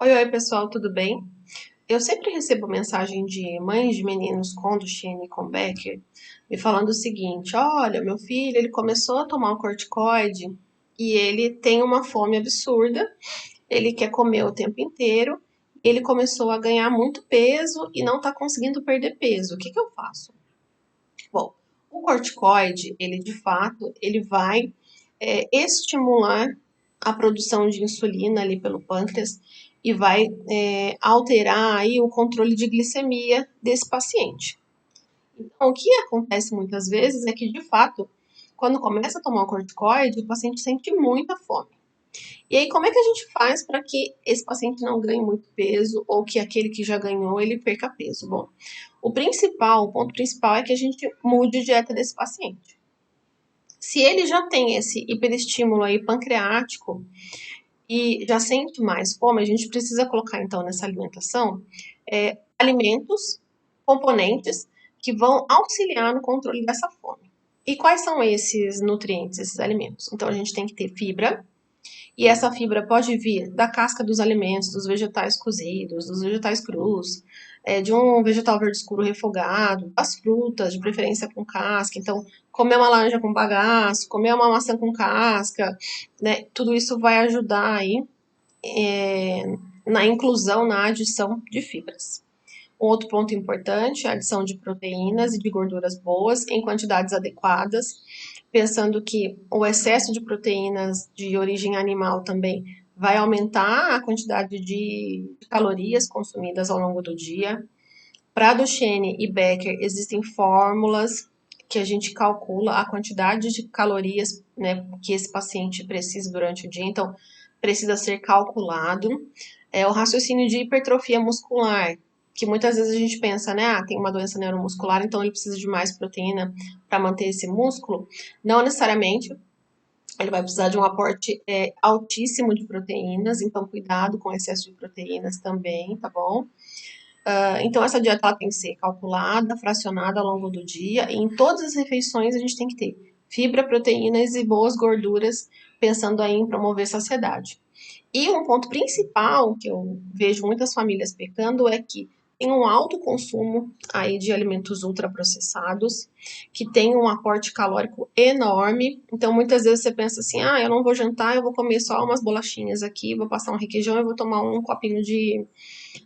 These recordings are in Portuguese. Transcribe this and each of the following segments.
Oi, oi, pessoal, tudo bem? Eu sempre recebo mensagem de mães de meninos com Duchenne e com Becker me falando o seguinte: olha, meu filho, ele começou a tomar um corticoide e ele tem uma fome absurda, ele quer comer o tempo inteiro, ele começou a ganhar muito peso e não está conseguindo perder peso. O que que eu faço? Bom, o corticoide, ele de fato, ele vai estimular a produção de insulina ali pelo pâncreas e vai alterar aí o controle de glicemia desse paciente. Então, o que acontece muitas vezes é que, de fato, quando começa a tomar o corticoide, o paciente sente muita fome. E aí, como é que a gente faz para que esse paciente não ganhe muito peso ou que aquele que já ganhou ele perca peso? Bom, o ponto principal é que a gente mude a dieta desse paciente. Se ele já tem esse hiperestímulo aí pancreático e já sente mais fome, a gente precisa colocar então nessa alimentação alimentos, componentes que vão auxiliar no controle dessa fome. E quais são esses nutrientes, esses alimentos? Então a gente tem que ter fibra, e essa fibra pode vir da casca dos alimentos, dos vegetais cozidos, dos vegetais crus, de um vegetal verde escuro refogado, das frutas, de preferência com casca. Então, comer uma laranja com bagaço, comer uma maçã com casca, né? Tudo isso vai ajudar aí na inclusão, na adição de fibras. Um outro ponto importante é a adição de proteínas e de gorduras boas em quantidades adequadas, pensando que o excesso de proteínas de origem animal também vai aumentar a quantidade de calorias consumidas ao longo do dia. Para Duchenne e Becker existem fórmulas que a gente calcula a quantidade de calorias, né, que esse paciente precisa durante o dia, então precisa ser calculado. O raciocínio de hipertrofia muscular, que muitas vezes a gente pensa, né, tem uma doença neuromuscular, então ele precisa de mais proteína para manter esse músculo. Não necessariamente, ele vai precisar de um aporte altíssimo de proteínas, então cuidado com o excesso de proteínas também, tá bom? Então, essa dieta ela tem que ser calculada, fracionada ao longo do dia, e em todas as refeições a gente tem que ter fibra, proteínas e boas gorduras, pensando aí em promover saciedade. E um ponto principal que eu vejo muitas famílias pecando é que tem um alto consumo aí de alimentos ultraprocessados, que tem um aporte calórico enorme. Então, muitas vezes você pensa assim: ah, eu não vou jantar, eu vou comer só umas bolachinhas aqui, vou passar um requeijão e vou tomar um copinho de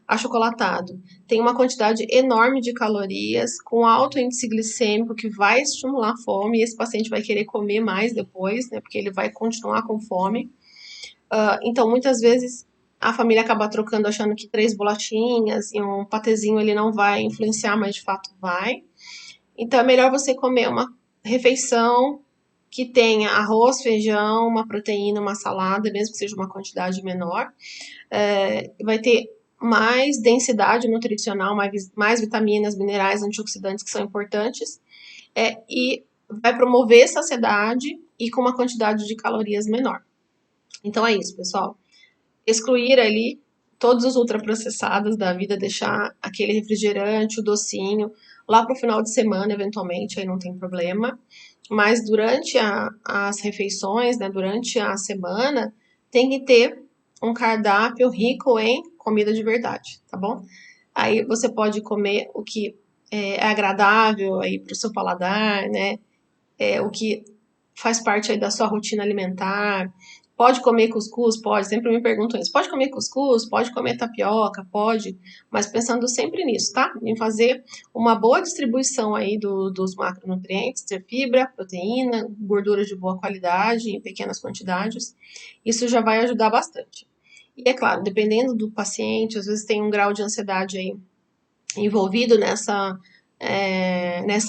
achocolatado. Tem uma quantidade enorme de calorias, com alto índice glicêmico, que vai estimular a fome, e esse paciente vai querer comer mais depois, né, porque ele vai continuar com fome. Então, muitas vezes, a família acaba trocando, achando que 3 bolachinhas e um patezinho ele não vai influenciar, mas de fato vai. Então, é melhor você comer uma refeição que tenha arroz, feijão, uma proteína, uma salada, mesmo que seja uma quantidade menor. Vai ter mais densidade nutricional, mais vitaminas, minerais, antioxidantes que são importantes, e vai promover saciedade e com uma quantidade de calorias menor. Então é isso, pessoal. Excluir ali todos os ultraprocessados da vida, deixar aquele refrigerante, o docinho, lá para o final de semana, eventualmente, aí não tem problema. Mas durante as refeições, né, durante a semana, tem que ter um cardápio rico em comida de verdade, tá bom? Aí você pode comer o que é agradável aí para o seu paladar, né? O que faz parte aí da sua rotina alimentar. Pode comer cuscuz? Pode. Sempre me perguntam isso. Pode comer cuscuz? Pode comer tapioca? Pode. Mas pensando sempre nisso, tá? Em fazer uma boa distribuição aí dos macronutrientes, ter fibra, proteína, gordura de boa qualidade em pequenas quantidades. Isso já vai ajudar bastante. E é claro, dependendo do paciente, às vezes tem um grau de ansiedade aí envolvido nessa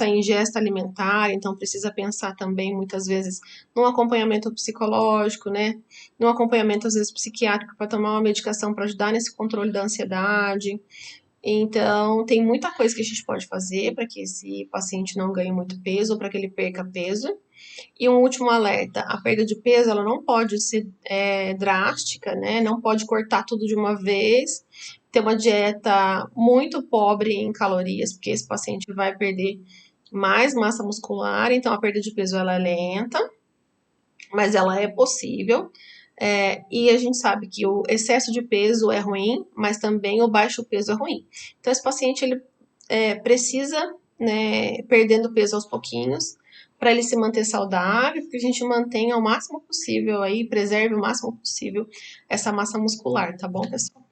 ingesta alimentar, então precisa pensar também muitas vezes num acompanhamento psicológico, né? Num acompanhamento às vezes psiquiátrico para tomar uma medicação para ajudar nesse controle da ansiedade. Então, tem muita coisa que a gente pode fazer para que esse paciente não ganhe muito peso ou para que ele perca peso. E um último alerta: a perda de peso ela não pode ser drástica, né? Não pode cortar tudo de uma vez, ter uma dieta muito pobre em calorias, porque esse paciente vai perder mais massa muscular, então a perda de peso ela é lenta, mas ela é possível. E a gente sabe que o excesso de peso é ruim, mas também o baixo peso é ruim. Então, esse paciente ele precisa, né, perdendo peso aos pouquinhos, para ele se manter saudável, que a gente mantenha o máximo possível aí, preserve o máximo possível essa massa muscular, tá bom, pessoal?